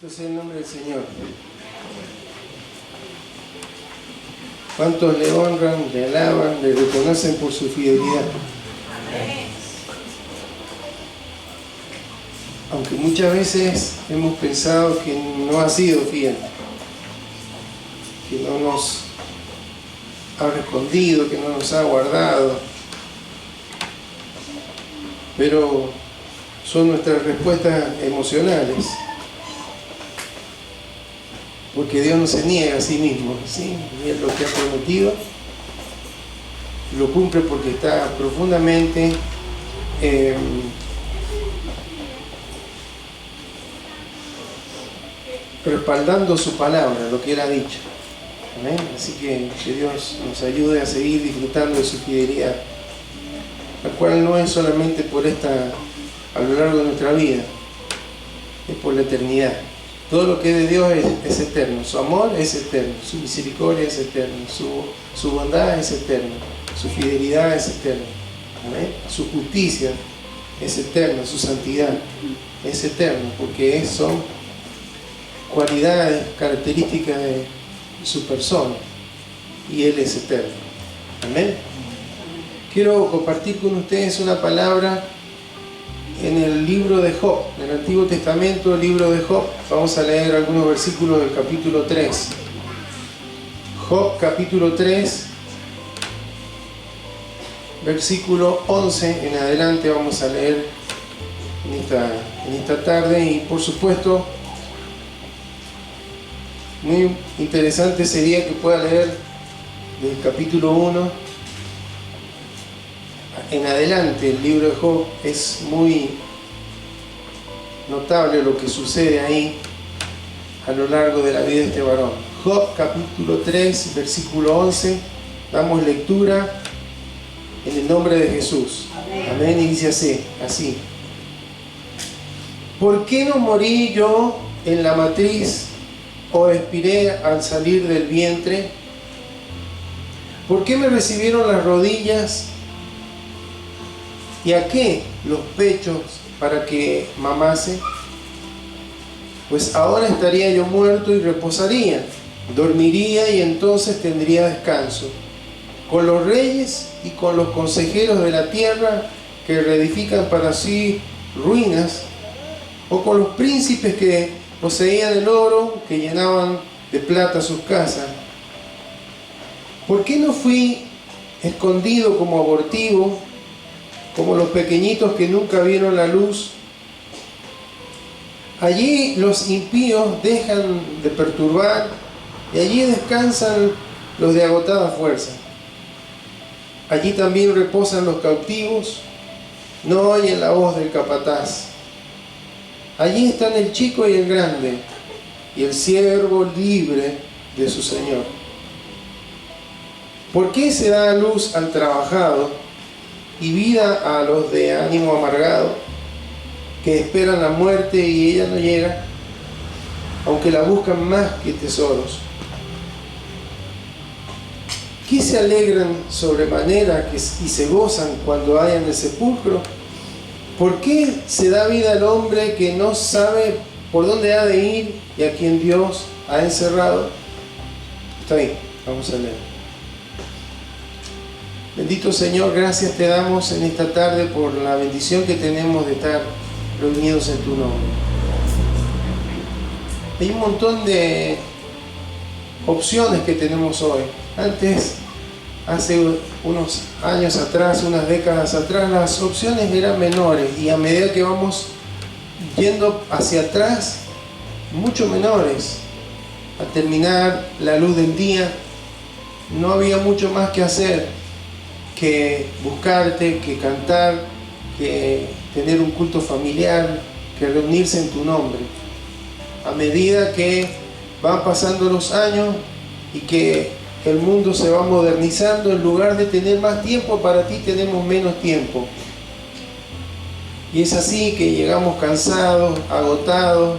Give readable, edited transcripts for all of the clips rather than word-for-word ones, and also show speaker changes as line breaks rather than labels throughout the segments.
Bendito sea el nombre del Señor. ¿Cuántos le honran, le alaban, le reconocen por su fidelidad? Aunque muchas veces hemos pensado que no ha sido fiel, que no nos ha respondido, que no nos ha guardado, pero son nuestras respuestas emocionales, porque Dios no se niega a sí mismo, ¿sí? Y es lo que ha prometido, lo cumple porque está profundamente respaldando su palabra, lo que Él ha dicho. ¿Amén? Así que Dios nos ayude a seguir disfrutando de su fidelidad, la cual no es solamente por a lo largo de nuestra vida, es por la eternidad. Todo lo que es de Dios es eterno, su amor es eterno, su misericordia es eterna, su bondad es eterna, su fidelidad es eterna. ¿Amén? Su justicia es eterna, su santidad es eterna, porque son cualidades, características de su persona, y Él es eterno. Amén. Quiero compartir con ustedes una palabra en el libro de Job, en el Antiguo Testamento, el libro de Job. Vamos a leer algunos versículos del capítulo 3. Job capítulo 3, versículo 11 en adelante vamos a leer en esta tarde. Y por supuesto, muy interesante sería que pueda leer del capítulo 1 en adelante. El libro de Job es muy notable lo que sucede ahí a lo largo de la vida de este varón. Job capítulo 3, versículo 11. Damos lectura en el nombre de Jesús. Amén. Y dice así. ¿Por qué no morí yo en la matriz o expiré al salir del vientre? ¿Por qué me recibieron las rodillas? ¿Y a qué los pechos para que mamase? Pues ahora estaría yo muerto y reposaría, dormiría y entonces tendría descanso, con los reyes y con los consejeros de la tierra que reedifican para sí ruinas, o con los príncipes que poseían el oro, que llenaban de plata sus casas. ¿Por qué no fui escondido como abortivo, como los pequeñitos que nunca vieron la luz? Allí los impíos dejan de perturbar y allí descansan los de agotada fuerza. Allí también reposan los cautivos, no oyen la voz del capataz. Allí están el chico y el grande, y el siervo libre de su Señor. ¿Por qué se da luz al trabajado y vida a los de ánimo amargado, que esperan la muerte y ella no llega, aunque la buscan más que tesoros? ¿Qué se alegran sobremanera y se gozan cuando hayan el sepulcro? ¿Por qué se da vida al hombre que no sabe por dónde ha de ir y a quien Dios ha encerrado? Está bien, vamos a leer. Bendito Señor, gracias te damos en esta tarde por la bendición que tenemos de estar reunidos en tu nombre. Hay un montón de opciones que tenemos hoy. Antes, hace unos años atrás, unas décadas atrás, las opciones eran menores, y a medida que vamos yendo hacia atrás, mucho menores. Al terminar la luz del día, no había mucho más que hacer que buscarte, que cantar, que tener un culto familiar, que reunirse en tu nombre. A medida que van pasando los años y que el mundo se va modernizando, en lugar de tener más tiempo para ti, tenemos menos tiempo. Y es así que llegamos cansados, agotados,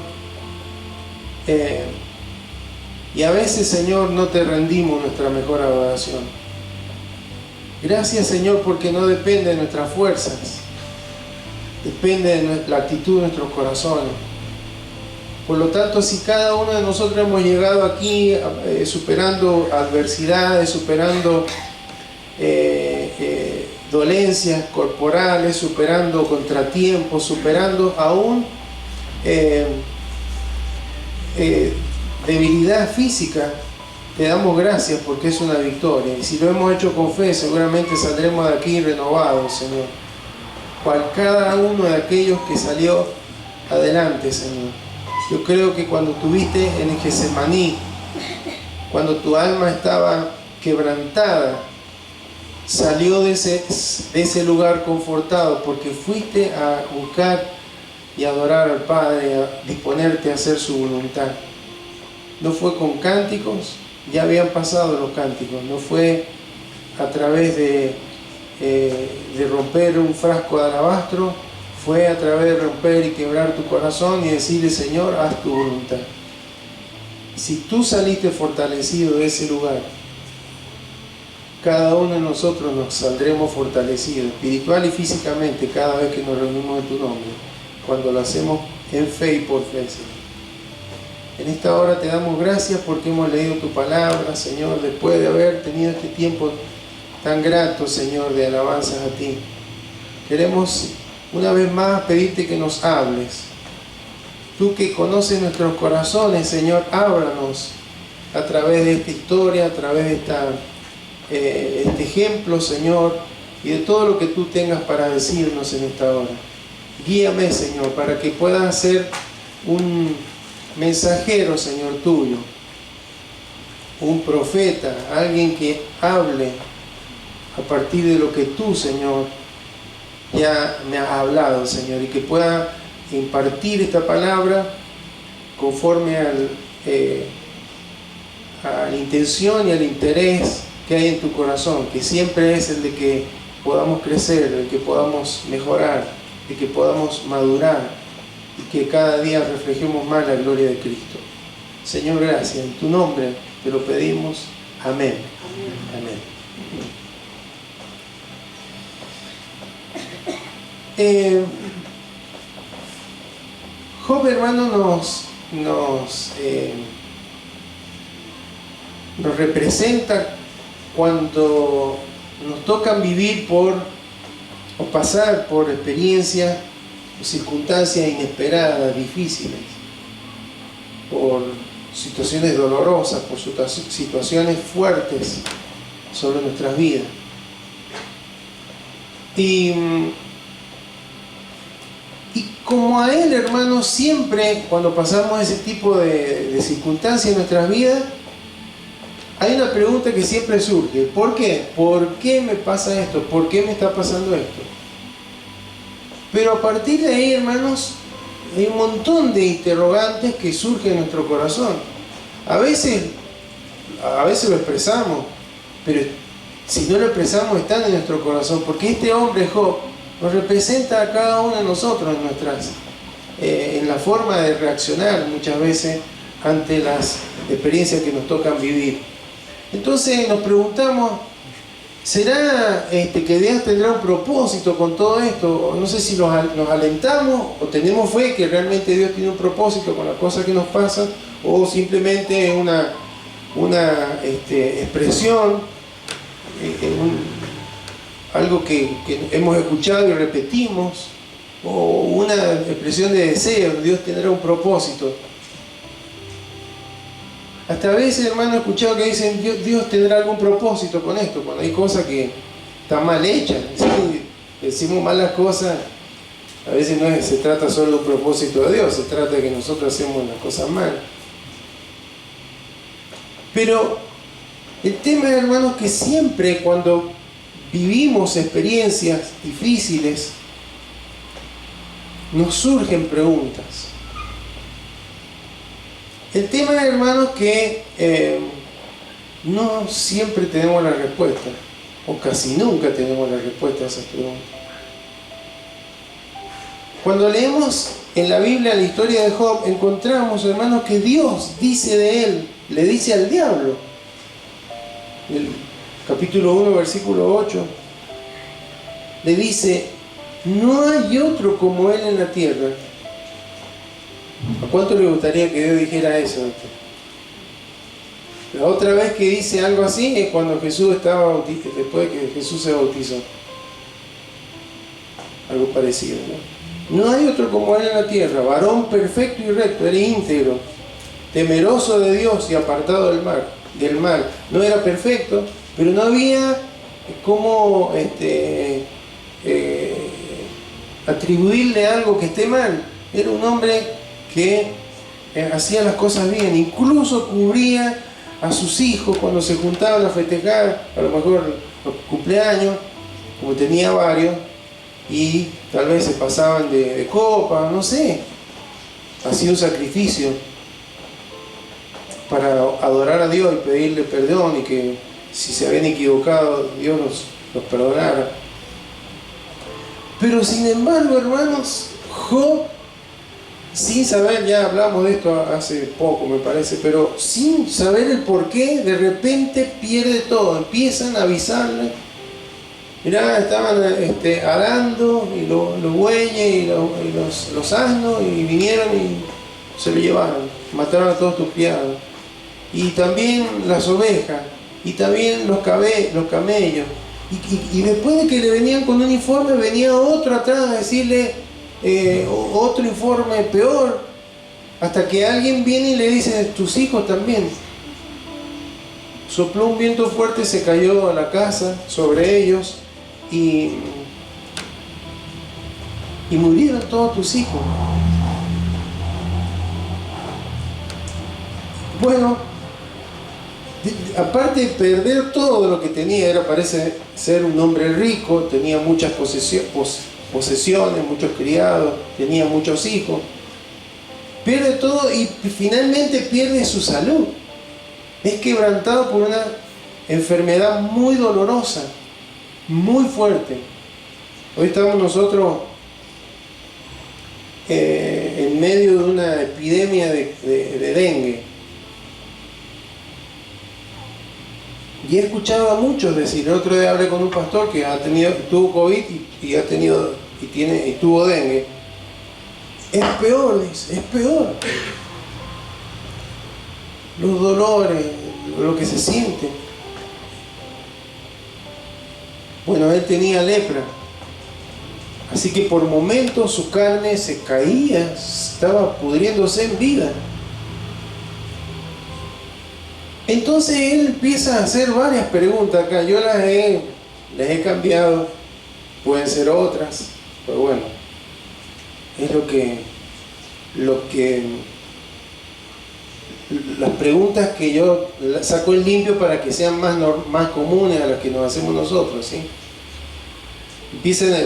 y a veces, Señor, no te rendimos nuestra mejor adoración. Gracias, Señor, porque no depende de nuestras fuerzas, depende de la actitud de nuestros corazones. Por lo tanto, si cada uno de nosotros hemos llegado aquí superando adversidades, superando dolencias corporales, superando contratiempos, superando aún debilidad física, te damos gracias porque es una victoria. Y si lo hemos hecho con fe, seguramente saldremos de aquí renovados, Señor. Cual cada uno de aquellos que salió adelante, Señor. Yo creo que cuando estuviste en el Getsemaní, cuando tu alma estaba quebrantada, salió de ese lugar confortado porque fuiste a buscar y adorar al Padre, a disponerte a hacer su voluntad. No fue con cánticos, ya habían pasado los cánticos, no fue a través de romper un frasco de alabastro, fue a través de romper y quebrar tu corazón y decirle: Señor, haz tu voluntad. Si tú saliste fortalecido de ese lugar, cada uno de nosotros nos saldremos fortalecidos, espiritual y físicamente, cada vez que nos reunimos en tu nombre, cuando lo hacemos en fe y por fe, Señor. En esta hora te damos gracias porque hemos leído tu palabra, Señor, después de haber tenido este tiempo tan grato, Señor, de alabanzas a ti. Queremos una vez más pedirte que nos hables. Tú que conoces nuestros corazones, Señor, ábranos a través de esta historia, a través de este ejemplo, Señor, y de todo lo que tú tengas para decirnos en esta hora. Guíame, Señor, para que pueda ser un mensajero, Señor, tuyo, un profeta, alguien que hable a partir de lo que tú, Señor, ya me has hablado, Señor, y que pueda impartir esta palabra conforme a la intención y al interés que hay en tu corazón, que siempre es el de que podamos crecer, el que podamos mejorar, el que podamos madurar y que cada día reflejemos más la gloria de Cristo. Señor, gracias. En tu nombre te lo pedimos. Amén. Amén. Job, hermano, nos representa cuando nos tocan vivir o pasar por experiencias o circunstancias inesperadas, difíciles, por situaciones dolorosas, por situaciones fuertes sobre nuestras vidas. Y como a él, hermano, siempre cuando pasamos ese tipo de circunstancias en nuestras vidas, hay una pregunta que siempre surge: ¿por qué? ¿Por qué me pasa esto? ¿Por qué me está pasando esto? Pero a partir de ahí, hermanos, hay un montón de interrogantes que surgen en nuestro corazón. A veces lo expresamos, pero si no lo expresamos, están en nuestro corazón, porque este hombre, Job, nos representa a cada uno de nosotros en la forma de reaccionar muchas veces ante las experiencias que nos tocan vivir. Entonces nos preguntamos: ¿será que Dios tendrá un propósito con todo esto? No sé si nos alentamos o tenemos fe que realmente Dios tiene un propósito con las cosas que nos pasan, o simplemente es una expresión, algo que hemos escuchado y repetimos, o una expresión de deseo. Dios tendrá un propósito. Hasta a veces, hermano, he escuchado que dicen: Dios tendrá algún propósito con esto, cuando hay cosas que están mal hechas. Si decimos malas cosas, a veces no se trata solo de un propósito de Dios, se trata de que nosotros hacemos las cosas mal. Pero el tema, hermano, es que siempre cuando vivimos experiencias difíciles, nos surgen preguntas. El tema, hermanos, que no siempre tenemos la respuesta, o casi nunca tenemos la respuesta a esas preguntas. Cuando leemos en la Biblia la historia de Job, encontramos, hermanos, que Dios dice de él, le dice al diablo, el capítulo 1, versículo 8, le dice: no hay otro como él en la tierra, ¿A cuánto le gustaría que Dios dijera eso? La otra vez que dice algo así es cuando Jesús estaba bautizado, después de que Jesús se bautizó. Algo parecido, ¿no? No hay otro como él en la tierra, varón perfecto y recto, era íntegro, temeroso de Dios y apartado del mal. No era perfecto, pero no había cómo atribuirle algo que esté mal. Era un hombre que hacía las cosas bien, incluso cubría a sus hijos cuando se juntaban a festejar, a lo mejor los cumpleaños, como tenía varios, y tal vez se pasaban de copa, no sé, hacía un sacrificio para adorar a Dios y pedirle perdón, y que si se habían equivocado Dios los perdonara. Pero sin embargo, hermanos, Job, sin saber, ya hablamos de esto hace poco me parece, pero sin saber el por qué, de repente pierde todo. Empiezan a avisarle, mirá, estaban arando y los bueyes y los asnos, y vinieron y se lo llevaron, mataron a todos tus criados, y también las ovejas, y también los camellos. Y después de que le venían con un informe, venía otro atrás a decirle otro informe peor, hasta que alguien viene y le dice, tus hijos también. Sopló un viento fuerte, se cayó a la casa sobre ellos y murieron todos tus hijos. Bueno, aparte de perder todo lo que tenía, parece ser un hombre rico, tenía muchas posesiones, muchos criados, tenía muchos hijos, pierde todo y finalmente pierde su salud. Es quebrantado por una enfermedad muy dolorosa, muy fuerte. Hoy estamos nosotros en medio de una epidemia de dengue. Y he escuchado a muchos decir, el otro día hablé con un pastor que tuvo COVID y tuvo dengue. Es peor, dice, es peor. Los dolores, lo que se siente. Bueno, él tenía lepra. Así que por momentos su carne se caía, estaba pudriéndose en vida. Entonces él empieza a hacer varias preguntas acá. Yo les he cambiado, pueden ser otras, pero bueno, es las preguntas que yo saco en limpio para que sean más comunes a las que nos hacemos nosotros, ¿sí?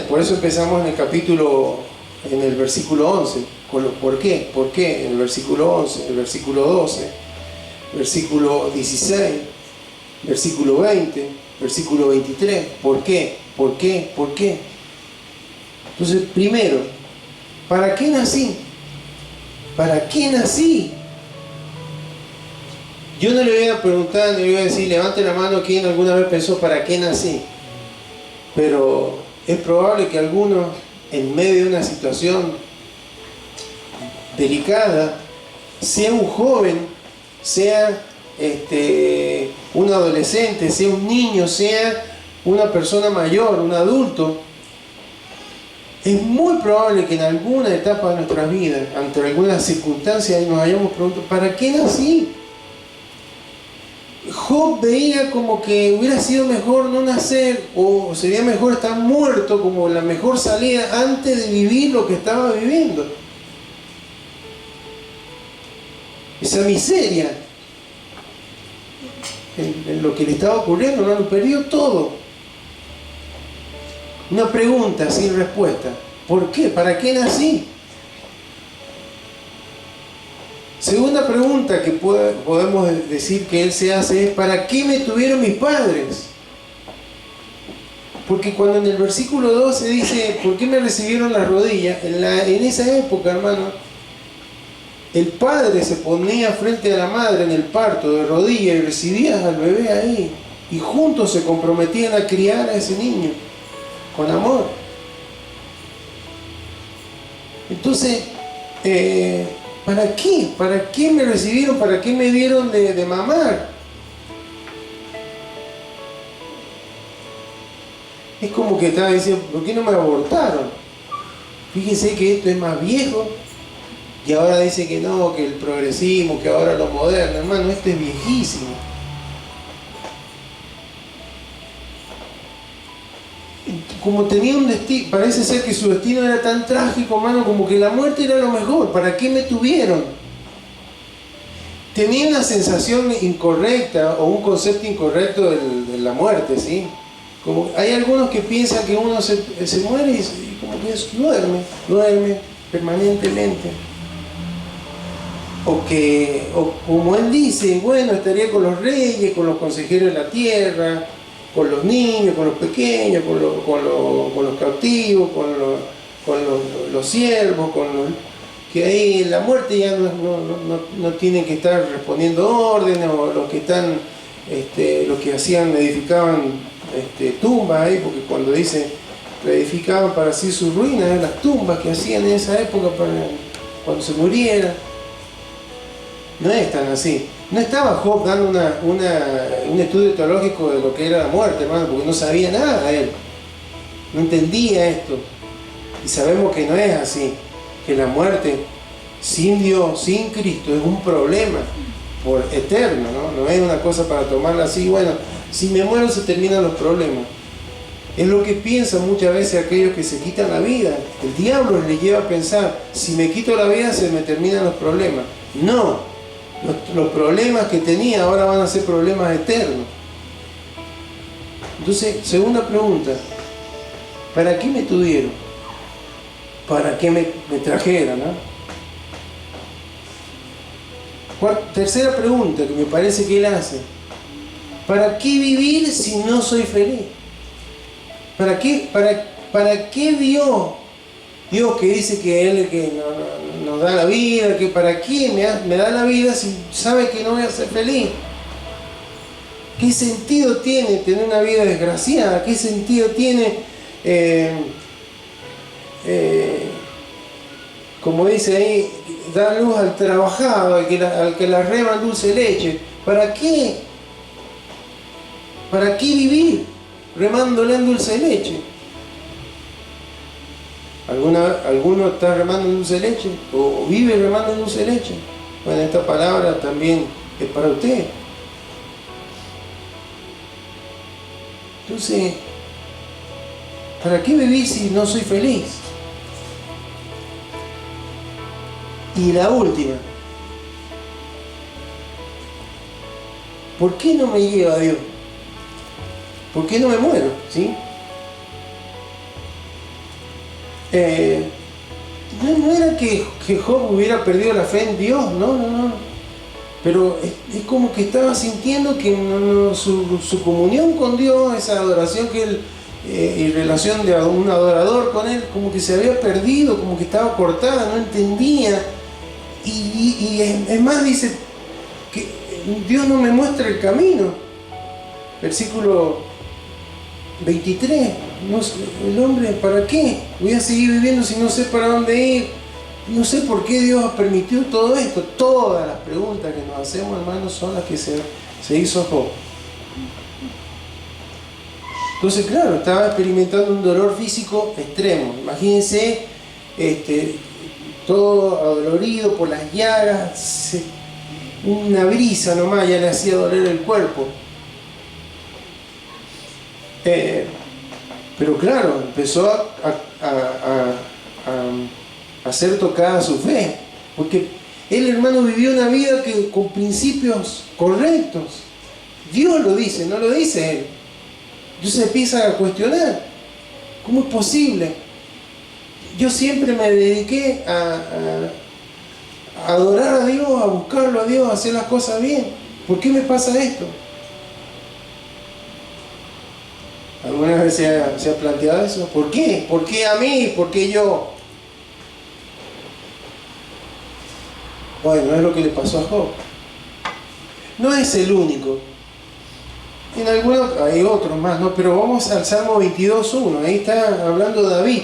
Por eso empezamos en el versículo 11. ¿Por qué? ¿Por qué? En el versículo 11, el versículo 12. Versículo 16, versículo 20, versículo 23. ¿Por qué? ¿Por qué? ¿Por qué? Entonces, primero, ¿para qué nací? ¿Para qué nací? Yo no le voy a preguntar, no le voy a decir, levante la mano quien alguna vez pensó ¿para qué nací? Pero es probable que algunos, en medio de una situación delicada, sea un joven, sea un adolescente, sea un niño, sea una persona mayor, un adulto, es muy probable que en alguna etapa de nuestra vida, ante alguna circunstancia, nos hayamos preguntado, ¿para qué nací? Job veía como que hubiera sido mejor no nacer, o sería mejor estar muerto como la mejor salida antes de vivir lo que estaba viviendo. Esa miseria en lo que le estaba ocurriendo, no lo perdió todo. Una pregunta sin respuesta. ¿Por qué? ¿Para qué nací? Segunda pregunta que podemos decir que él se hace es ¿para qué me tuvieron mis padres? Porque cuando en el versículo 12 dice ¿por qué me recibieron las rodillas? En esa época, hermano, el padre se ponía frente a la madre en el parto de rodillas y recibía al bebé ahí, y juntos se comprometían a criar a ese niño con amor. Entonces ¿Para qué? ¿Para qué me recibieron? ¿Para qué me dieron de mamar? Es como que estaba diciendo, ¿por qué no me abortaron? Fíjense que esto es más viejo y ahora dice que no, que el progresismo, que ahora lo moderno. Hermano, esto es viejísimo. Como tenía un destino, parece ser que su destino era tan trágico, hermano, como que la muerte era lo mejor. ¿Para qué me tuvieron? Tenía una sensación incorrecta o un concepto incorrecto de la muerte, ¿sí? Como hay algunos que piensan que uno se muere y como que duerme permanentemente. O como él dice, bueno, estaría con los reyes, con los consejeros de la tierra, con los niños, con los pequeños, con los cautivos, con los siervos, que ahí la muerte ya no tienen que estar respondiendo órdenes, o los que están, los que edificaban tumbas ahí, porque cuando dice edificaban para sí sus ruinas, las tumbas que hacían en esa época cuando se muriera. No es tan así. No estaba Job dando un estudio teológico de lo que era la muerte, hermano, porque no sabía nada él. No entendía esto. Y sabemos que no es así. Que la muerte sin Dios, sin Cristo, es un problema por eterno, ¿no? No es una cosa para tomarla así, bueno, si me muero se terminan los problemas. Es lo que piensan muchas veces aquellos que se quitan la vida. El diablo les lleva a pensar, si me quito la vida se me terminan los problemas. No. Los problemas que tenía ahora van a ser problemas eternos. Entonces, segunda pregunta, ¿para qué me tuvieron? ¿Para qué me trajeron? ¿no? Tercera pregunta que me parece que él hace, ¿para qué vivir si no soy feliz? ¿Para qué Dios que dice que Él que nos da la vida, que para qué me da la vida si sabe que no voy a ser feliz? ¿Qué sentido tiene tener una vida desgraciada? ¿Qué sentido tiene, como dice ahí, dar luz al trabajado, al que la rema en dulce leche? ¿Para qué? ¿Para qué vivir remándole en dulce leche? ¿Alguno está remando en dulce leche? ¿O vive remando en dulce leche? Bueno, esta palabra también es para usted. Entonces, ¿para qué vivir si no soy feliz? Y la última, ¿por qué no me lleva a Dios? ¿Por qué no me muero? ¿Sí? No era que Job hubiera perdido la fe en Dios, no. Pero es como que estaba sintiendo que su comunión con Dios, esa adoración que él, y relación de un adorador con él, como que se había perdido, como que estaba cortada, no entendía. Y es más, dice que Dios no me muestra el camino. Versículo 23, el hombre, ¿para qué? Voy a seguir viviendo si no sé para dónde ir. No sé por qué Dios ha permitido todo esto. Todas las preguntas que nos hacemos, hermanos, son las que se hizo Job. Entonces, claro, estaba experimentando un dolor físico extremo. Imagínense, todo adolorido por las llagas, una brisa nomás ya le hacía doler el cuerpo. Pero claro, empezó a ser tocada su fe, porque él, hermano, vivió una vida con principios correctos. Dios lo dice, no lo dice él. Entonces empieza a cuestionar, ¿cómo es posible? Yo siempre me dediqué a adorar a Dios, a buscarlo a Dios, a hacer las cosas bien. ¿Por qué me pasa esto? ¿Alguna vez se ha planteado eso? ¿Por qué? ¿Por qué a mí? ¿Por qué yo? Bueno, es lo que le pasó a Job. No es el único. En algunos hay otros más, ¿no? Pero vamos al Salmo 22.1. Ahí está hablando David.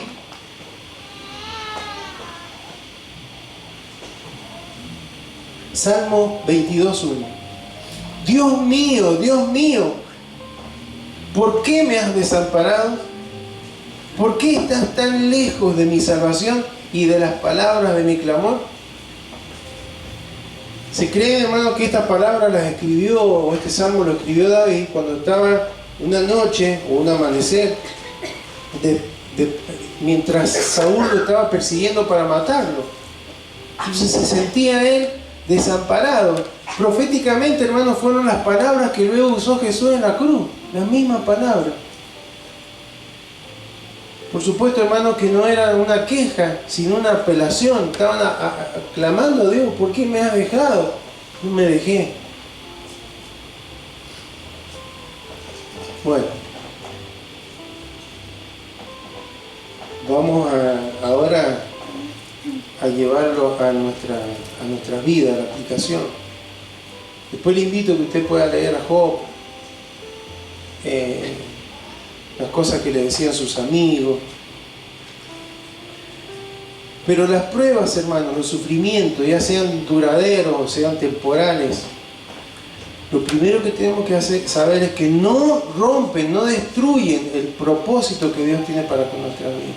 Salmo 22:1. Dios mío, ¿por qué me has desamparado? ¿Por qué estás tan lejos de mi salvación y de las palabras de mi clamor? Se cree, hermano, que estas palabras las escribió, o este salmo lo escribió David cuando estaba una noche o un amanecer, mientras Saúl lo estaba persiguiendo para matarlo. Entonces se sentía él desamparado. Proféticamente, hermano, fueron las palabras que luego usó Jesús en la cruz, las mismas palabras. Por supuesto, hermano, que no era una queja, sino una apelación. Estaban clamando a Dios: ¿por qué me has dejado? No me dejé. Bueno, vamos ahora a llevarlo a nuestra vida, a la aplicación. Después le invito a que usted pueda leer a Job, las cosas que le decían sus amigos. Pero las pruebas, hermanos, los sufrimientos, ya sean duraderos o sean temporales, lo primero que tenemos que saber es que no rompen, no destruyen el propósito que Dios tiene para con nuestra vida.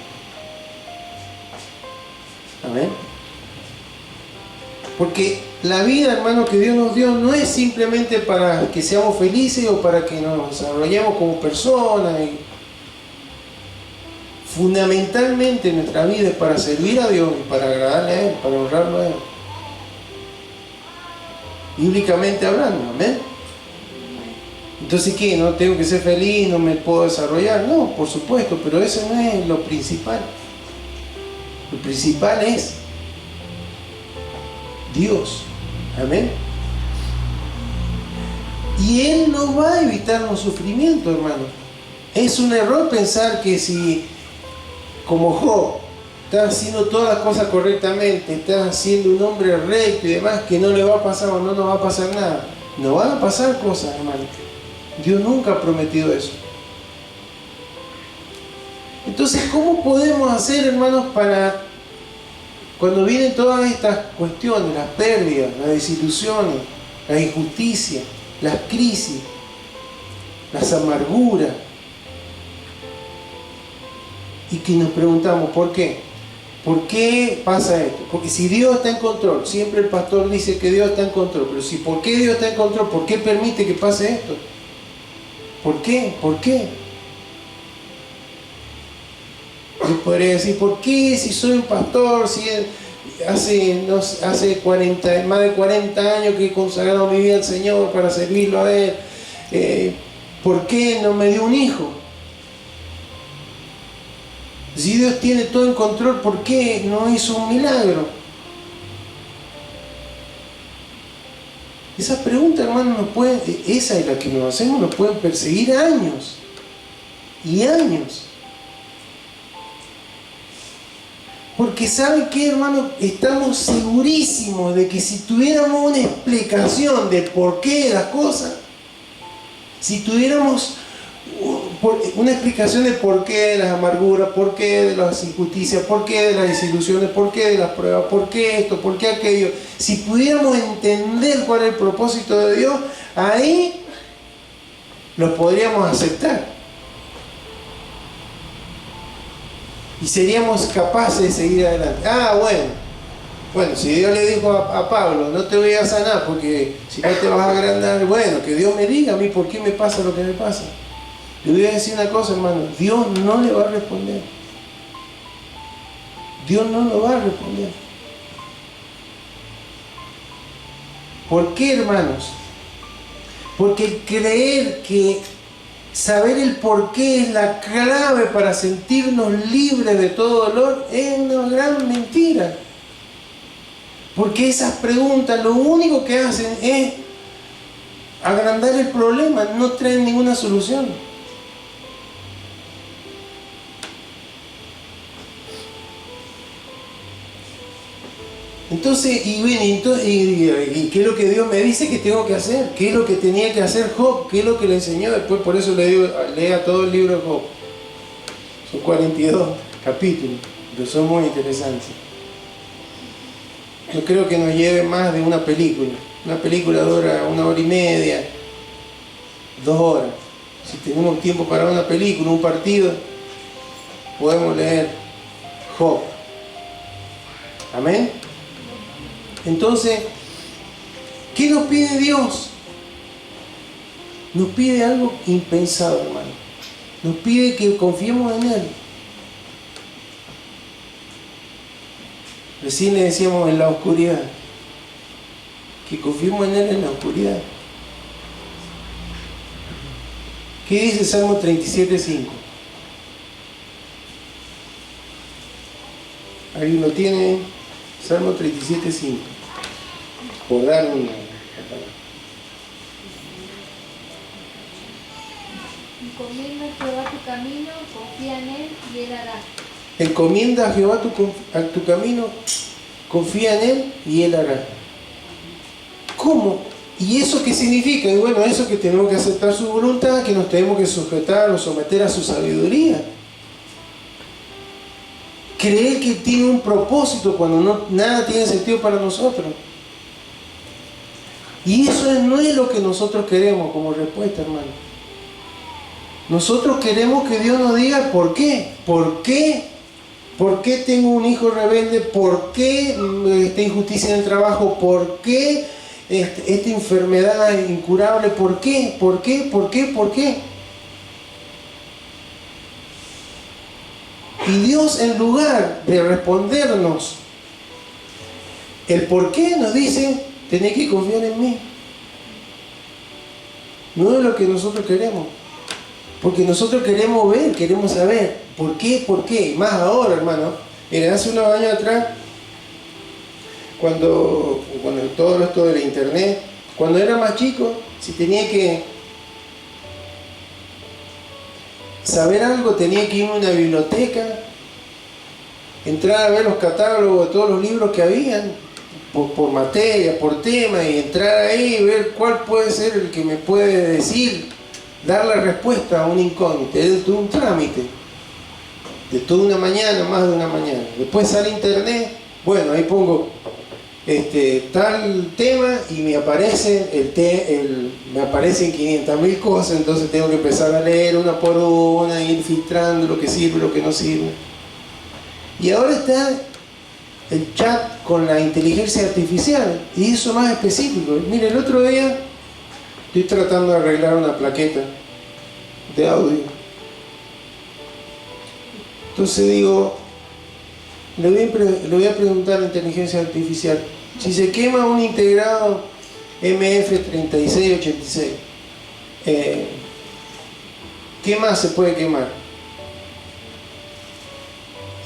Amén. Porque la vida, hermano, que Dios nos dio no es simplemente para que seamos felices o para que nos desarrollemos como personas. Fundamentalmente nuestra vida es para servir a Dios y para agradarle a Él, para honrarlo a Él. Bíblicamente hablando, amén. Entonces, ¿qué? ¿No tengo que ser feliz? ¿No me puedo desarrollar? No, por supuesto, pero eso no es lo principal. Lo principal es Dios, amén. Y Él no va a evitarnos sufrimiento, hermano. Es un error pensar que si, como Job, estás haciendo todas las cosas correctamente, estás siendo un hombre recto y demás, que no le va a pasar o no nos va a pasar nada. No van a pasar cosas, hermano. Dios nunca ha prometido eso. Entonces, ¿cómo podemos hacer, hermanos, para cuando vienen todas estas cuestiones, las pérdidas, las desilusiones, las injusticias, las crisis, las amarguras, y que nos preguntamos ¿por qué? ¿Por qué pasa esto? Porque si Dios está en control, siempre el pastor dice que Dios está en control, pero si ¿por qué Dios está en control? ¿Por qué permite que pase esto? ¿Por qué? ¿Por qué? Yo podría decir, ¿por qué si soy un pastor, si hace más de 40 años que he consagrado mi vida al Señor para servirlo a Él, ¿por qué no me dio un hijo? Si Dios tiene todo en control, ¿por qué no hizo un milagro? Esas preguntas, hermanos, esa es la que nos hacemos, nos pueden perseguir años y años. Porque ¿saben qué, hermano? Estamos segurísimos de que si tuviéramos una explicación del porqué de las cosas, si tuviéramos una explicación de por qué de las amarguras, por qué de las injusticias, por qué de las desilusiones, por qué de las pruebas, por qué esto, por qué aquello, si pudiéramos entender cuál es el propósito de Dios, ahí lo podríamos aceptar. Y seríamos capaces de seguir adelante. Bueno, si Dios le dijo a Pablo, no te voy a sanar porque si no te vas a agrandar, bueno, que Dios me diga a mí por qué me pasa lo que me pasa. Le voy a decir una cosa, hermano, Dios no le va a responder. Dios no lo va a responder. ¿Por qué, hermanos? Porque el creer que saber el porqué es la clave para sentirnos libres de todo dolor es una gran mentira. Porque esas preguntas lo único que hacen es agrandar el problema, no traen ninguna solución. Entonces, ¿y qué es lo que Dios me dice que tengo que hacer? ¿Qué es lo que tenía que hacer Job? ¿Qué es lo que le enseñó después? Por eso le digo, lea todo el libro de Job. Son 42 capítulos, pero son muy interesantes. no creo que nos lleve más de una película. Una película dura 1 hora y media, 2 horas. Si tenemos tiempo para una película, un partido, podemos leer Job. Amén. Entonces, ¿qué nos pide Dios? Nos pide algo impensado, hermano. Nos pide que confiemos en Él. Recién le decíamos en la oscuridad, que confiemos en Él en la oscuridad. ¿Qué dice Salmo 37:5? ¿Alguien lo tiene? Salmo 37:5. Por dar una.
Encomienda a Jehová tu camino, confía en Él y Él hará.
Encomienda a Jehová tu camino, confía en Él y Él hará. ¿Cómo? ¿Y eso qué significa? Y bueno, eso que tenemos que aceptar su voluntad, que nos tenemos que sujetar o someter a su sabiduría. Creer que tiene un propósito cuando nada tiene sentido para nosotros. Y eso no es lo que nosotros queremos como respuesta, hermano. Nosotros queremos que Dios nos diga por qué. ¿Por qué? ¿Por qué tengo un hijo rebelde? ¿Por qué esta injusticia en el trabajo? ¿Por qué esta enfermedad incurable? ¿Por qué? ¿Por qué? ¿Por qué? ¿Por qué? Y Dios, en lugar de respondernos el por qué, nos dice: tenés que confiar en mí. No es lo que nosotros queremos. Porque nosotros queremos ver, queremos saber por qué, más ahora, hermano. Miren, hace unos años atrás, cuando todo esto de la internet, cuando era más chico, si tenía que saber algo, tenía que irme a una biblioteca, entrar a ver los catálogos de todos los libros que habían, por materia, por tema, y entrar ahí y ver cuál puede ser el que me puede decir, dar la respuesta a un incógnito. Es todo un trámite de toda una mañana, más de una mañana. Después sale internet, bueno, ahí pongo tal tema y me aparece me aparecen 500.000 cosas, entonces tengo que empezar a leer una por una, ir filtrando lo que sirve, lo que no sirve. Y ahora está el chat con la inteligencia artificial, y eso más específico. Mire, el otro día estoy tratando de arreglar una plaqueta de audio. Entonces digo, le voy a preguntar a la inteligencia artificial: si se quema un integrado MF3686, ¿qué más se puede quemar?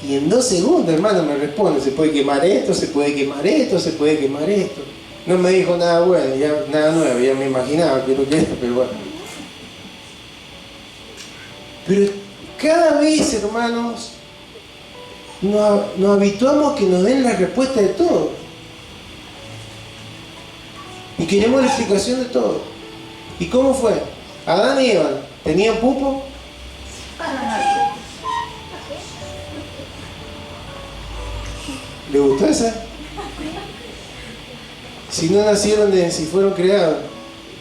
Y en 2 segundos, hermano, me responde: se puede quemar esto, se puede quemar esto, se puede quemar esto. No me dijo nada bueno, ya nada nuevo, ya me imaginaba que lo que era, pero bueno. Pero cada vez, hermanos, nos habituamos a que nos den la respuesta de todo. Y queremos la explicación de todo. ¿Y cómo fue? Adán y Eva, ¿tenían pupo? ¿Le gustó esa? Si no nacieron, si fueron creados,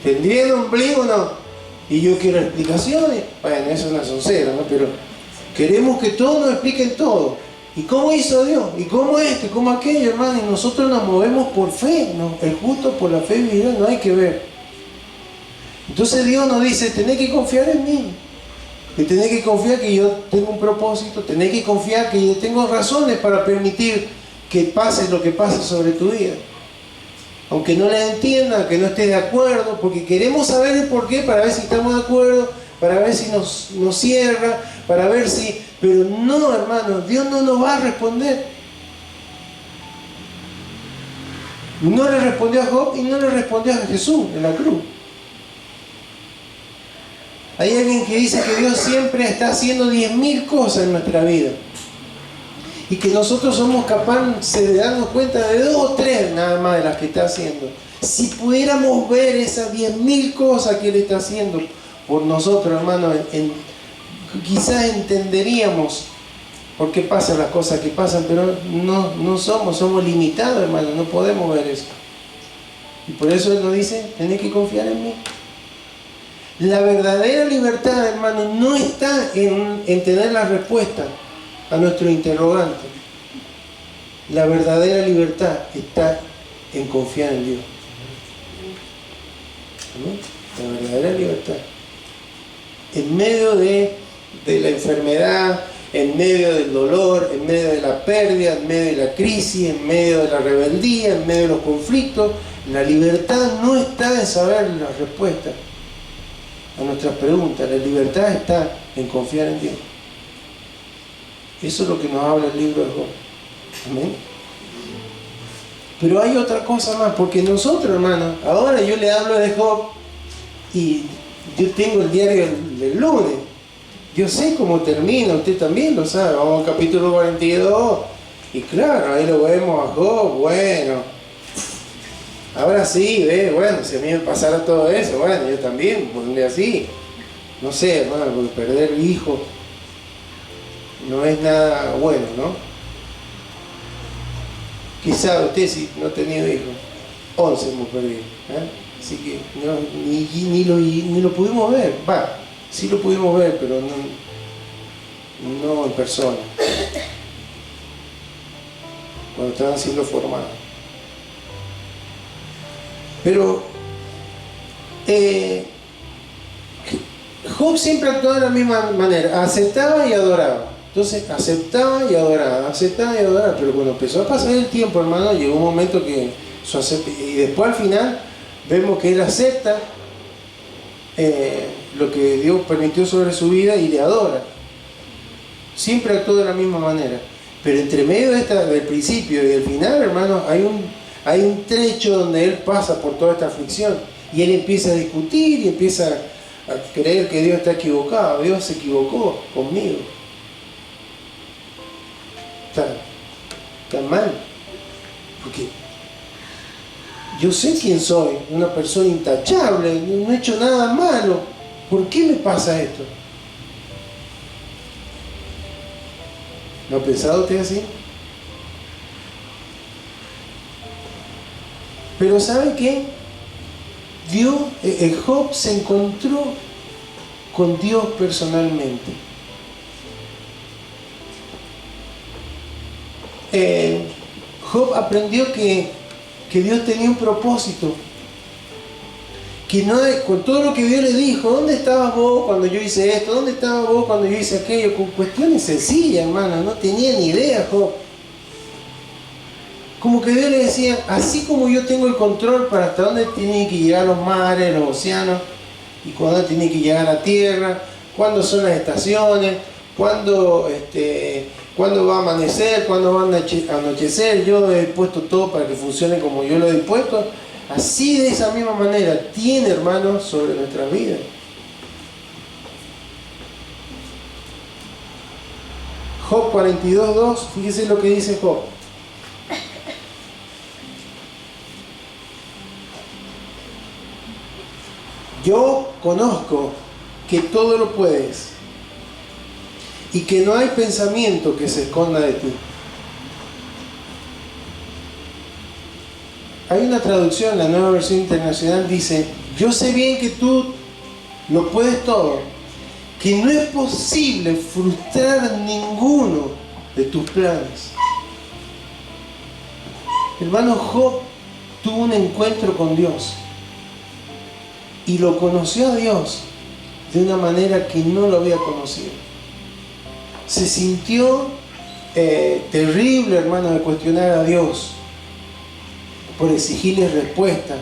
¿tendrían ombligo o no? Y yo quiero explicaciones. Bueno, eso es una soncera, ¿no? Pero queremos que todos nos expliquen todo. ¿Y cómo hizo Dios? ¿Y cómo esto? ¿Y cómo aquello, hermano? Y nosotros nos movemos por fe, ¿no? El justo por la fe vivirá, no hay que ver. Entonces Dios nos dice: tenés que confiar en mí. Y tenés que confiar que yo tengo un propósito. Tenés que confiar que yo tengo razones para permitir que pase lo que pase sobre tu vida. Aunque no la entienda, que no esté de acuerdo, porque queremos saber el porqué para ver si estamos de acuerdo, para ver si nos cierra, para ver si... Pero no, hermano, Dios no nos va a responder. No le respondió a Job y no le respondió a Jesús en la cruz. Hay alguien que dice que Dios siempre está haciendo 10.000 cosas en nuestra vida. Y que nosotros somos capaces de darnos cuenta de 2 o 3 nada más de las que está haciendo. Si pudiéramos ver esas 10.000 cosas que Él está haciendo por nosotros, hermano, quizás entenderíamos por qué pasan las cosas que pasan, pero no somos limitados, hermano, no podemos ver eso. Y por eso Él nos dice, tenés que confiar en mí. La verdadera libertad, hermano, no está en tener la respuesta a nuestro interrogante. La verdadera libertad está en confiar en Dios. ¿Amén? La verdadera libertad. En medio de la enfermedad, en medio del dolor, en medio de la pérdida, en medio de la crisis, en medio de la rebeldía, en medio de los conflictos, la libertad no está en saber las respuestas a nuestras preguntas. La libertad está en confiar en Dios. Eso es lo que nos habla el libro de Job. Amén. Pero hay otra cosa más, porque nosotros, hermanos, ahora yo le hablo de Job y yo tengo el diario del lunes. Yo sé cómo termina, usted también lo sabe. Vamos al capítulo 42 y claro, ahí lo vemos a Job. Bueno, ahora sí, bueno, si a mí me pasara todo eso, bueno, yo también pondré así. No sé, hermano, porque perder hijos no es nada bueno, ¿no? Quizá usted, si no ha tenido hijos, 11 hemos perdido, ¿eh? Así que ni lo pudimos ver. Va, sí lo pudimos ver, pero no en persona, cuando estaban siendo formados. Pero Job siempre actuó de la misma manera, aceptaba y adoraba. Entonces aceptaba y adoraba, pero cuando empezó a pasar el tiempo, hermano, llegó un momento que y después al final vemos que él acepta lo que Dios permitió sobre su vida y le adora. Siempre actuó de la misma manera, pero entre medio del principio y del final, hermano, hay un trecho donde él pasa por toda esta aflicción y él empieza a discutir y empieza a creer que Dios está equivocado. Dios se equivocó conmigo. Está mal, porque yo sé quién soy, una persona intachable, no he hecho nada malo. ¿Por qué me pasa esto? ¿No ha pensado usted así? Pero ¿sabe qué? Job se encontró con Dios personalmente. Job aprendió que Dios tenía un propósito, que con todo lo que Dios le dijo, ¿dónde estabas vos cuando yo hice esto? ¿Dónde estabas vos cuando yo hice aquello? Con cuestiones sencillas, hermano, no tenía ni idea Job. Como que Dios le decía, así como yo tengo el control para hasta dónde tienen que llegar los mares, los océanos, y cuándo tiene que llegar a la tierra, cuándo son las estaciones, cuándo va a amanecer, cuándo va a anochecer, yo he puesto todo para que funcione como yo lo he dispuesto. Así, de esa misma manera, tiene, hermanos, sobre nuestras vidas. Job 42:2, fíjese lo que dice Job. Yo conozco que todo lo puedes y que no hay pensamiento que se esconda de ti. Hay una traducción, la Nueva Versión Internacional dice, yo sé bien que tú lo puedes todo, que no es posible frustrar ninguno de tus planes. Hermano, Job tuvo un encuentro con Dios y lo conoció a Dios de una manera que no lo había conocido. Se sintió terrible, hermano, de cuestionar a Dios, por exigirle respuesta.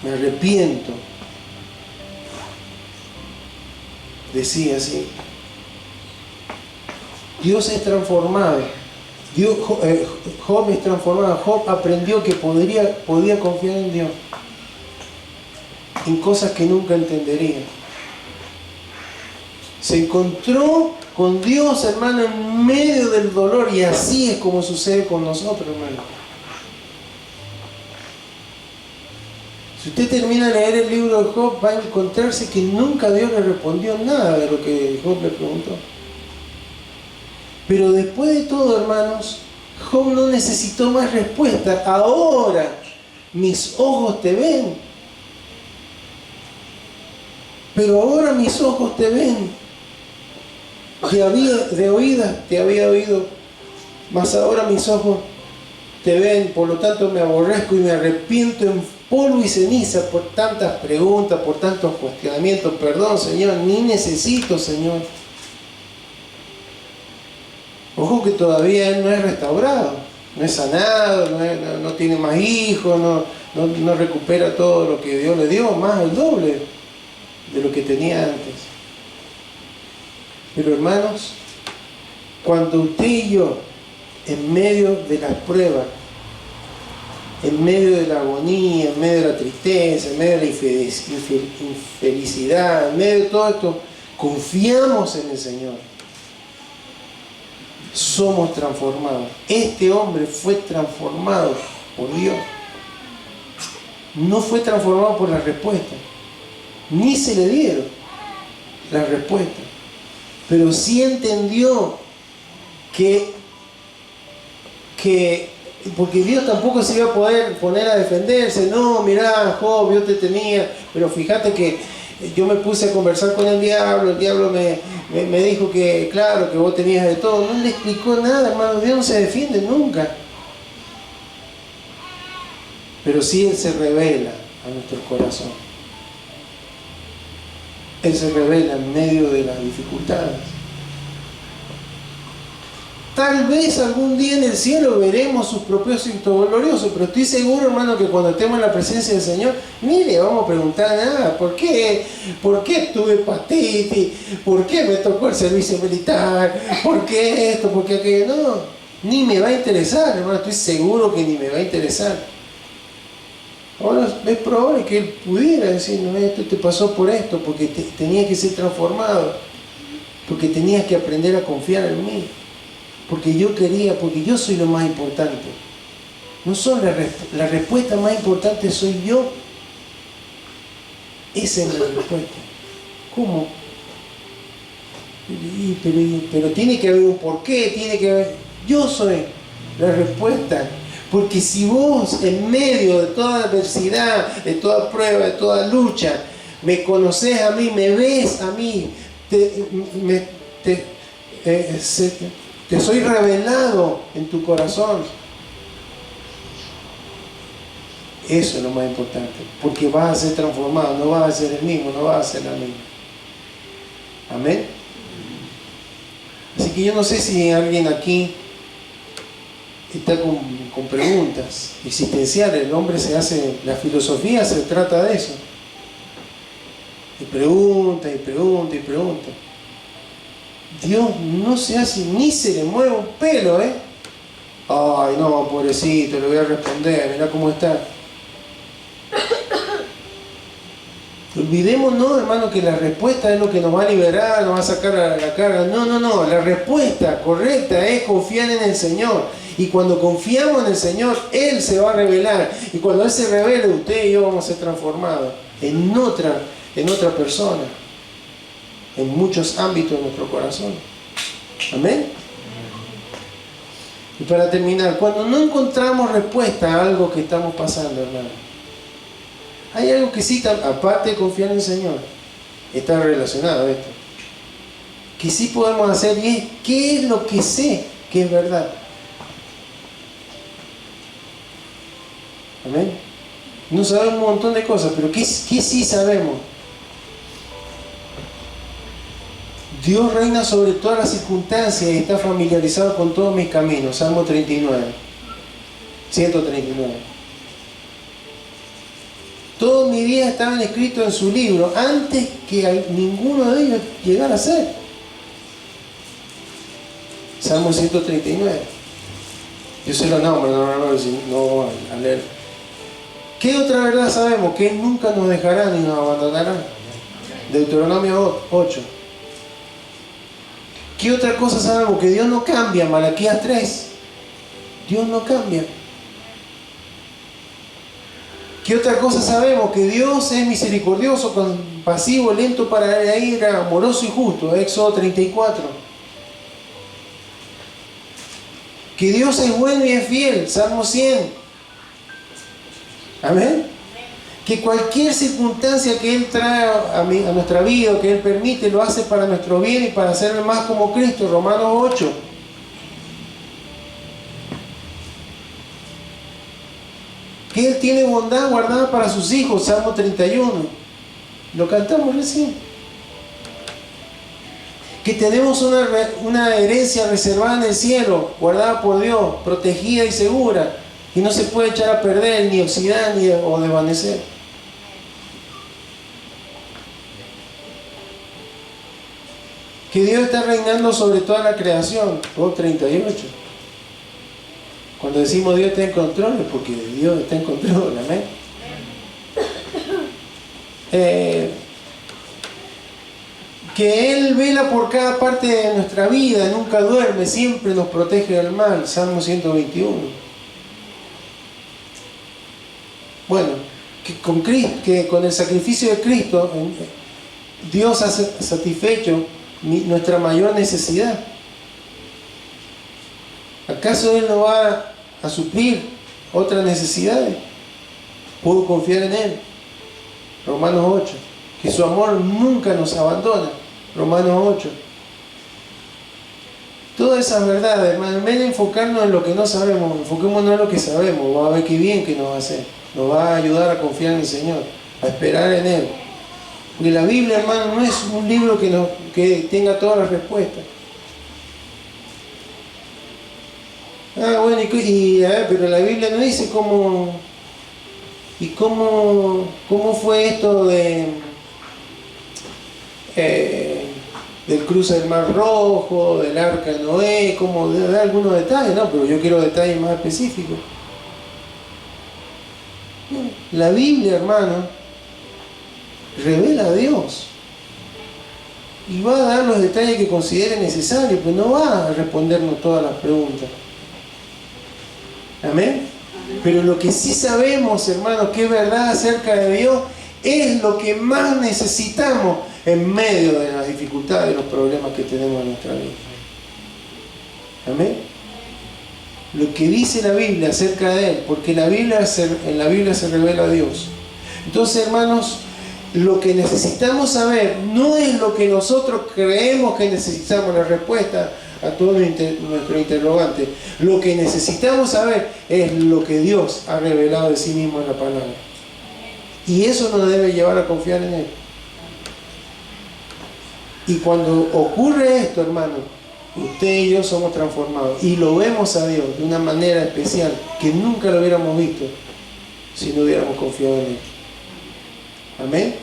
Me arrepiento, decía así. Dios es transformado. Job es transformado. Job aprendió que podía confiar en Dios, en cosas que nunca entendería. Se encontró con Dios, hermano, en medio del dolor, y así es como sucede con nosotros, hermano. Si usted termina de leer el libro de Job, va a encontrarse que nunca Dios le respondió nada de lo que Job le preguntó. Pero después de todo, hermanos, Job no necesitó más respuesta. Ahora mis ojos te ven. Pero ahora mis ojos te ven. De oídas te había oído, mas ahora mis ojos te ven. Por lo tanto me aborrezco y me arrepiento en polvo y ceniza por tantas preguntas, por tantos cuestionamientos. Perdón, Señor, ni necesito, Señor. Ojo que todavía él no es restaurado, no es sanado, no tiene más hijos, no recupera todo lo que Dios le dio, más el doble de lo que tenía antes. Pero hermanos, cuando usted y yo, en medio de las pruebas, en medio de la agonía, en medio de la tristeza, en medio de la infelicidad, en medio de todo esto, confiamos en el Señor, somos transformados. Este hombre fue transformado por Dios. No fue transformado por la respuesta, ni se le dieron las respuestas, pero sí entendió que porque Dios tampoco se iba a poder poner a defenderse. No, mirá, Job, yo te tenía, pero fíjate que yo me puse a conversar con el diablo me dijo que, claro, que vos tenías de todo. No le explicó nada, hermano. Dios no se defiende nunca. Pero sí Él se revela a nuestro corazón. Él se revela en medio de las dificultades. Tal vez algún día en el cielo veremos sus propósitos gloriosos, pero estoy seguro, hermano, que cuando estemos en la presencia del Señor, ni le vamos a preguntar nada. ¿Por qué tuve hepatitis? ¿Por qué me tocó el servicio militar? ¿Por qué esto? ¿Por qué aquello? No, ni me va a interesar, hermano. Estoy seguro que ni me va a interesar. Ahora es probable que Él pudiera decir, no, esto te pasó por esto, porque tenías que ser transformado, porque tenías que aprender a confiar en mí. Porque yo soy lo más importante. No son la respuesta más importante soy yo. Esa es la respuesta. ¿Cómo? Pero tiene que haber un porqué, tiene que haber. Yo soy la respuesta. Porque si vos, en medio de toda adversidad, de toda prueba, de toda lucha, me conocés a mí, me ves a mí, te soy revelado en tu corazón. Eso es lo más importante, porque vas a ser transformado, no vas a ser el mismo, no vas a ser la misma. Amén. Así que yo no sé si alguien aquí está con preguntas existenciales. El hombre se hace, la filosofía se trata de eso. Y pregunta, y pregunta, y pregunta. Dios no se hace, ni se le mueve un pelo, Ay, no, pobrecito, le voy a responder, mirá cómo está. Olvidémonos, hermano, que la respuesta es lo que nos va a liberar, nos va a sacar a la carga. No, la respuesta correcta es confiar en el Señor. Y cuando confiamos en el Señor, Él se va a revelar. Y cuando Él se revele, usted y yo vamos a ser transformados en otra persona, en muchos ámbitos de nuestro corazón. Amén. Y para terminar, cuando no encontramos respuesta a algo que estamos pasando, hermano, hay algo que sí, aparte de confiar en el Señor, está relacionado a esto, que sí podemos hacer, y es, ¿qué es lo que sé que es verdad? Amén. No sabemos un montón de cosas, pero ¿qué sí sabemos? Dios reina sobre todas las circunstancias y está familiarizado con todos mis caminos. Salmo 139. Todos mis días estaban escritos en su libro antes que ninguno de ellos llegara a ser. Salmo 139. Yo sé los nombres, no vamos a leer. ¿Qué otra verdad sabemos? Que Él nunca nos dejará ni nos abandonará. Deuteronomio 8. ¿Qué otra cosa sabemos? Que Dios no cambia. Malaquías 3. Dios no cambia. ¿Qué otra cosa sabemos? Que Dios es misericordioso, compasivo, lento para la ira, amoroso y justo. Éxodo 34. Que Dios es bueno y es fiel. Salmo 100. Amén. Que cualquier circunstancia que Él trae a nuestra vida, que Él permite, lo hace para nuestro bien y para hacerlo más como Cristo. Romanos 8. Que Él tiene bondad guardada para sus hijos. Salmo 31. Lo cantamos recién. Que tenemos una herencia reservada en el cielo, guardada por Dios, protegida y segura, y no se puede echar a perder, ni oxidar, o desvanecer. Que Dios está reinando sobre toda la creación. Job 38. Cuando decimos Dios está en control, es porque Dios está en control. Amén. Que Él vela por cada parte de nuestra vida, nunca duerme, siempre nos protege del mal. Salmo 121. Bueno, que con el sacrificio de Cristo, Dios ha satisfecho nuestra mayor necesidad. ¿Acaso Él no va a suplir otras necesidades? Puedo confiar en Él. Romanos 8. Que su amor nunca nos abandona. Romanos 8. Todas esas verdades, hermano, en vez de enfocarnos en lo que no sabemos, enfoquémonos en lo que sabemos. Va a ver qué bien que nos va a hacer. Nos va a ayudar a confiar en el Señor, a esperar en Él. Porque la Biblia, hermano, no es un libro que tenga todas las respuestas. Bueno, pero la Biblia no dice cómo fue esto del cruce del Mar Rojo, del Arca de Noé, como da algunos detalles, no, pero yo quiero detalles más específicos. La Biblia, hermano, revela a Dios y va a dar los detalles que considere necesarios, pero no va a respondernos todas las preguntas. Amén. Pero lo que sí sabemos, hermano, que es verdad acerca de Dios, es lo que más necesitamos en medio de las dificultades y los problemas que tenemos en nuestra vida. Amén. Lo que dice la Biblia acerca de Él, porque en la Biblia se revela a Dios. Entonces, hermanos, lo que necesitamos saber no es lo que nosotros creemos que necesitamos, la respuesta a todo nuestro interrogante. Lo que necesitamos saber es lo que Dios ha revelado de sí mismo en la palabra. Y eso nos debe llevar a confiar en Él. Y cuando ocurre esto, hermano, usted y yo somos transformados y lo vemos a Dios de una manera especial que nunca lo hubiéramos visto si no hubiéramos confiado en Él. Amén.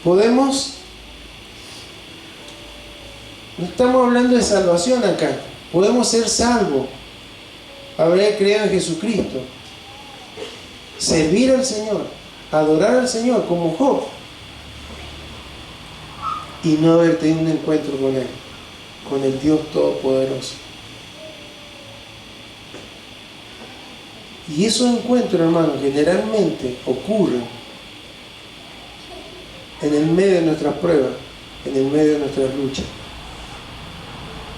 Podemos, no estamos hablando de salvación acá, podemos ser salvos, haber creído en Jesucristo, servir al Señor, adorar al Señor como Job, y no haber tenido un encuentro con Él, con el Dios Todopoderoso. Y esos encuentros, hermanos, generalmente ocurren en el medio de nuestras pruebas, en el medio de nuestras luchas,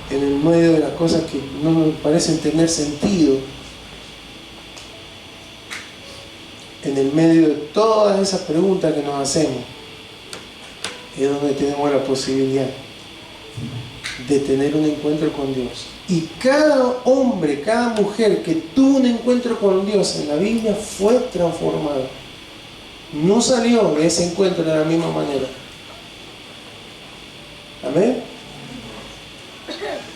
en el medio de las cosas que no nos parecen tener sentido, en el medio de todas esas preguntas que nos hacemos, es donde tenemos la posibilidad de tener un encuentro con Dios. Y cada hombre, cada mujer que tuvo un encuentro con Dios en la Biblia fue transformado. No salió de ese encuentro de la misma manera. Amén.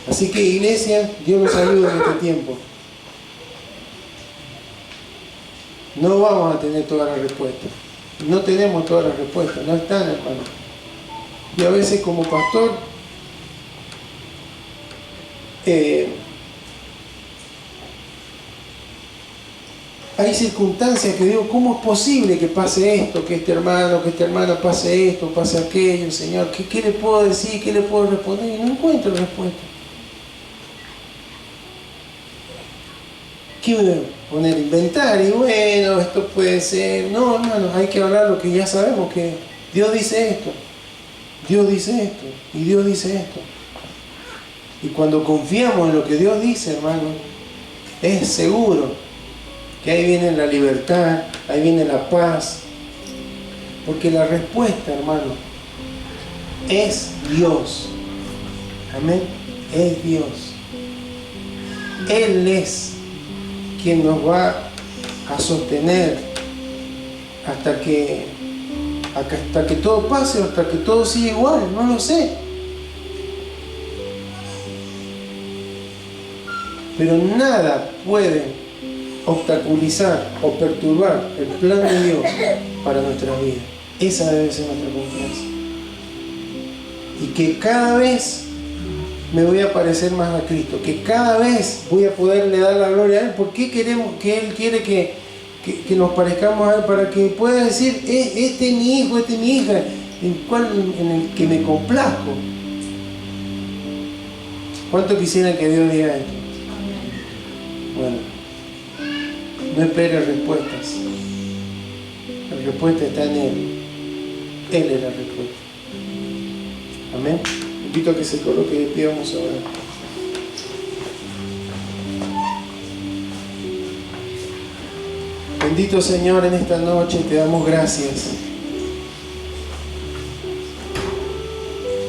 Así que, iglesia, Dios nos ayude en este tiempo. No vamos a tener todas las respuestas. No tenemos todas las respuestas. No están, hermano. Y a veces como pastor, hay circunstancias que digo, ¿cómo es posible que pase esto? Que este hermano, que esta hermana pase esto, pase aquello, Señor. ¿Qué le puedo decir? ¿Qué le puedo responder? Y no encuentro respuesta. ¿qué poner? Inventar, y bueno, esto puede ser. No, hermanos, hay que hablar lo que ya sabemos, que Dios dice esto, Dios dice esto, y Dios dice esto. Y cuando confiamos en lo que Dios dice, hermano, es seguro que ahí viene la libertad, ahí viene la paz. Porque la respuesta, hermano, es Dios. Amén. Es Dios. Él es quien nos va a sostener hasta que todo pase, hasta que todo siga igual. No lo sé. Pero nada puede obstaculizar o perturbar el plan de Dios para nuestras vidas. Esa debe ser nuestra confianza. Y que cada vez me voy a parecer más a Cristo, que cada vez voy a poderle dar la gloria a Él. ¿Por qué queremos que Él quiere que nos parezcamos a Él? Para que pueda decir, este es mi hijo, esta es mi hija, en el que me complazco. ¿Cuánto quisiera que Dios diga esto? Bueno, no esperes respuestas. La respuesta está en Él. Él es la respuesta. Amén. Invito a que se coloque de pie, vamos a orar. Bendito Señor, en esta noche te damos gracias.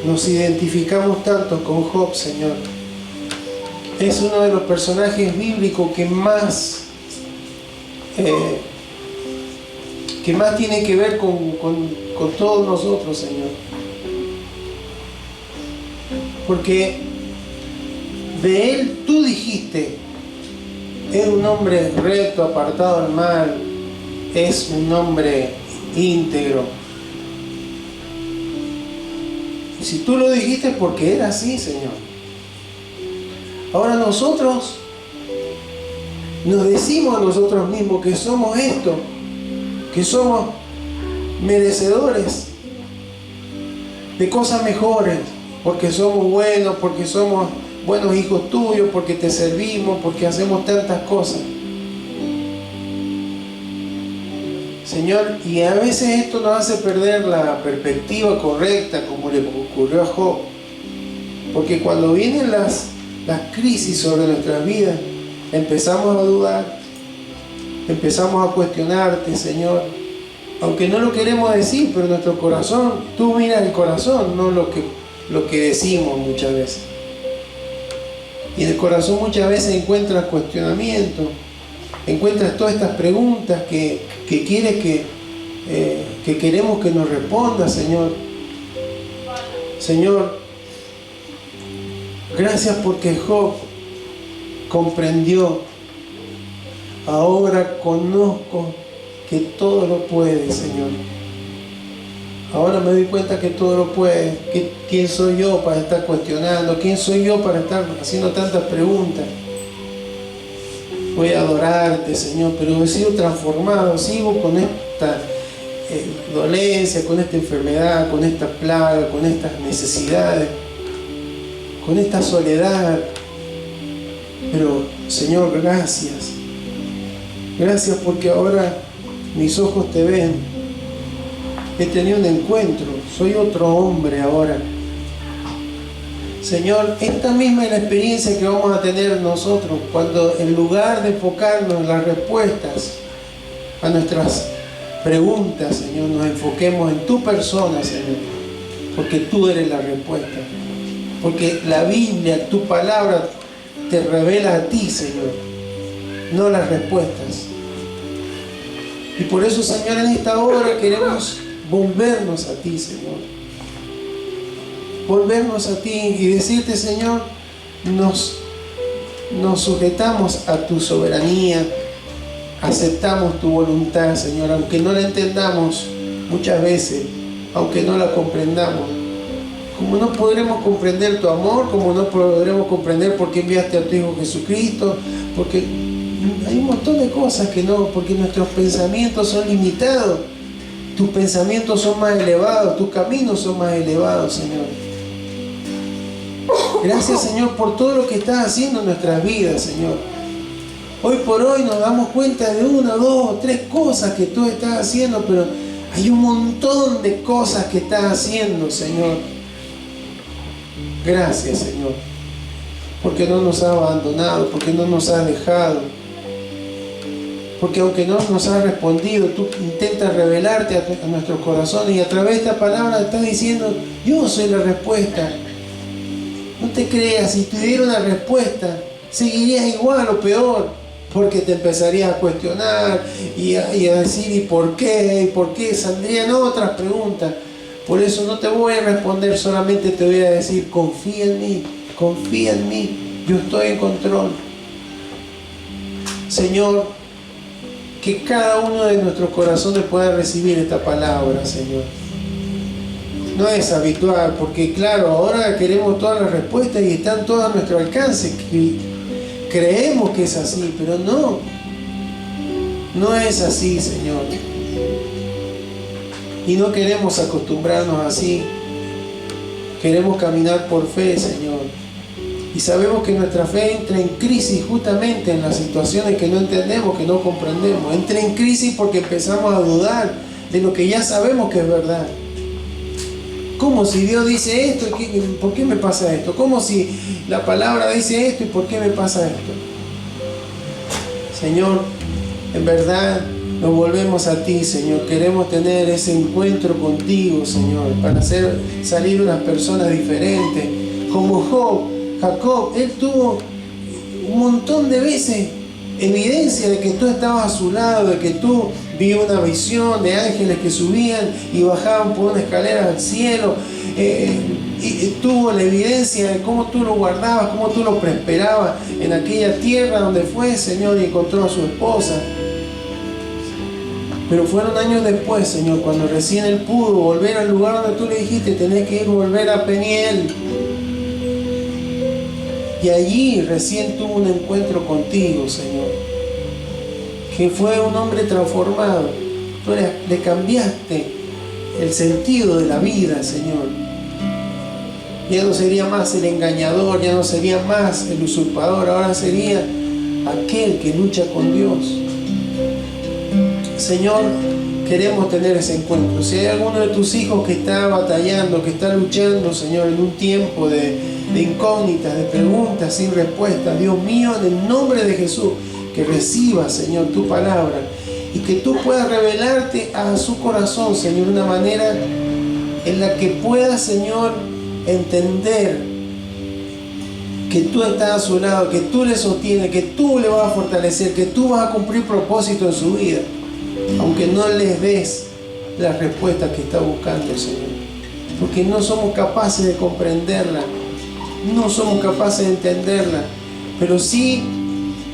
Nos identificamos tanto con Job, Señor. Es uno de los personajes bíblicos que más tiene que ver con todos nosotros, Señor. Porque de él tú dijiste, es un hombre recto, apartado del mal, es un hombre íntegro. Y si tú lo dijiste es porque era así, Señor. Ahora nosotros nos decimos a nosotros mismos que somos esto, que somos merecedores de cosas mejores, porque somos buenos, porque somos buenos hijos tuyos, porque te servimos, porque hacemos tantas cosas. Señor, y a veces esto nos hace perder la perspectiva correcta, como le ocurrió a Job, porque cuando vienen las crisis sobre nuestras vidas, empezamos a dudar, empezamos a cuestionarte, Señor, aunque no lo queremos decir, pero nuestro corazón, tú miras el corazón, no lo que decimos muchas veces. Y en el corazón muchas veces encuentras cuestionamiento, encuentras todas estas preguntas que quieres que queremos que nos respondas, Señor. Señor, gracias porque Job comprendió. Ahora conozco que todo lo puede, Señor. Ahora me doy cuenta que todo lo puede. ¿Quién soy yo para estar cuestionando? ¿Quién soy yo para estar haciendo tantas preguntas? Voy a adorarte, Señor, pero he sido transformado. Sigo con esta dolencia, con esta enfermedad, con esta plaga, con estas necesidades, con esta soledad. Pero, Señor, gracias. Gracias porque ahora mis ojos te ven. He tenido un encuentro. Soy otro hombre ahora. Señor, esta misma es la experiencia que vamos a tener nosotros cuando, en lugar de enfocarnos en las respuestas a nuestras preguntas, Señor, nos enfoquemos en tu persona, Señor, porque tú eres la respuesta. Porque la Biblia, tu palabra, te revela a ti, Señor, no las respuestas. Y por eso, Señor, en esta hora queremos volvernos a ti, Señor. Volvernos a ti y decirte, Señor, nos sujetamos a tu soberanía, aceptamos tu voluntad, Señor, aunque no la entendamos muchas veces, aunque no la comprendamos. Como no podremos comprender tu amor, como no podremos comprender por qué enviaste a tu Hijo Jesucristo, porque hay un montón de cosas que no, porque nuestros pensamientos son limitados. Tus pensamientos son más elevados, tus caminos son más elevados, Señor. Gracias, Señor, por todo lo que estás haciendo en nuestras vidas, Señor. Hoy por hoy nos damos cuenta de una, dos o tres cosas que tú estás haciendo, pero hay un montón de cosas que estás haciendo, Señor. Gracias, Señor, porque no nos has abandonado, porque no nos has dejado, porque aunque no nos has respondido, tú intentas revelarte a nuestros corazones y a través de esta palabra estás diciendo: yo soy la respuesta. No te creas, si te diera una respuesta, seguirías igual o peor, porque te empezarías a cuestionar y a decir ¿y por qué? ¿Y por qué? Saldrían otras preguntas. Por eso no te voy a responder, solamente te voy a decir: confía en mí, yo estoy en control. Señor, que cada uno de nuestros corazones pueda recibir esta palabra, Señor. No es habitual, porque claro, ahora queremos todas las respuestas y están todas a nuestro alcance. Creemos que es así, pero no es así, Señor. Y no queremos acostumbrarnos así. Queremos caminar por fe, Señor. Y sabemos que nuestra fe entra en crisis justamente en las situaciones que no entendemos, que no comprendemos. Entra en crisis porque empezamos a dudar de lo que ya sabemos que es verdad. ¿Cómo si Dios dice esto? ¿Por qué me pasa esto? ¿Cómo si la palabra dice esto? ¿Y por qué me pasa esto? Señor, en verdad nos volvemos a ti, Señor. Queremos tener ese encuentro contigo, Señor, para salir unas personas diferentes. Como Jacob, él tuvo un montón de veces evidencia de que tú estabas a su lado, de que tú vio una visión de ángeles que subían y bajaban por una escalera al cielo, y tuvo la evidencia de cómo tú lo guardabas, cómo tú lo prosperabas en aquella tierra donde fue, Señor, y encontró a su esposa. Pero fueron años después, Señor, cuando recién él pudo volver al lugar donde tú le dijiste: tenés que ir, volver a Peniel. Y allí recién tuvo un encuentro contigo, Señor, que fue un hombre transformado. Tú le cambiaste el sentido de la vida, Señor. Ya no sería más el engañador, ya no sería más el usurpador, ahora sería aquel que lucha con Dios. Señor, queremos tener ese encuentro. Si hay alguno de tus hijos que está batallando, que está luchando, Señor, en un tiempo de incógnitas, de preguntas sin respuesta, Dios mío, en el nombre de Jesús, que reciba, Señor, tu palabra y que tú puedas revelarte a su corazón, Señor, de una manera en la que pueda, Señor, entender que tú estás a su lado, que tú le sostienes, que tú le vas a fortalecer, que tú vas a cumplir propósito en su vida, aunque no les des las respuestas que está buscando, Señor, porque no somos capaces de comprenderla, no somos capaces de entenderla, pero sí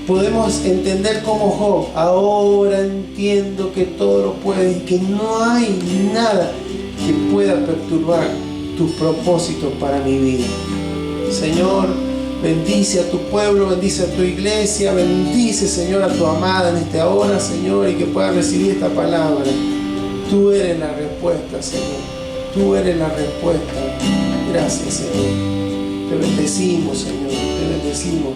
podemos entender como Job: ahora entiendo que todo lo puedes y que no hay nada que pueda perturbar tus propósitos para mi vida. Señor, bendice a tu pueblo, bendice a tu iglesia, bendice, Señor, a tu amada en esta hora, Señor, y que pueda recibir esta palabra. Tú eres la respuesta, Señor. Tú eres la respuesta. Gracias, Señor. Te bendecimos, Señor. Te bendecimos.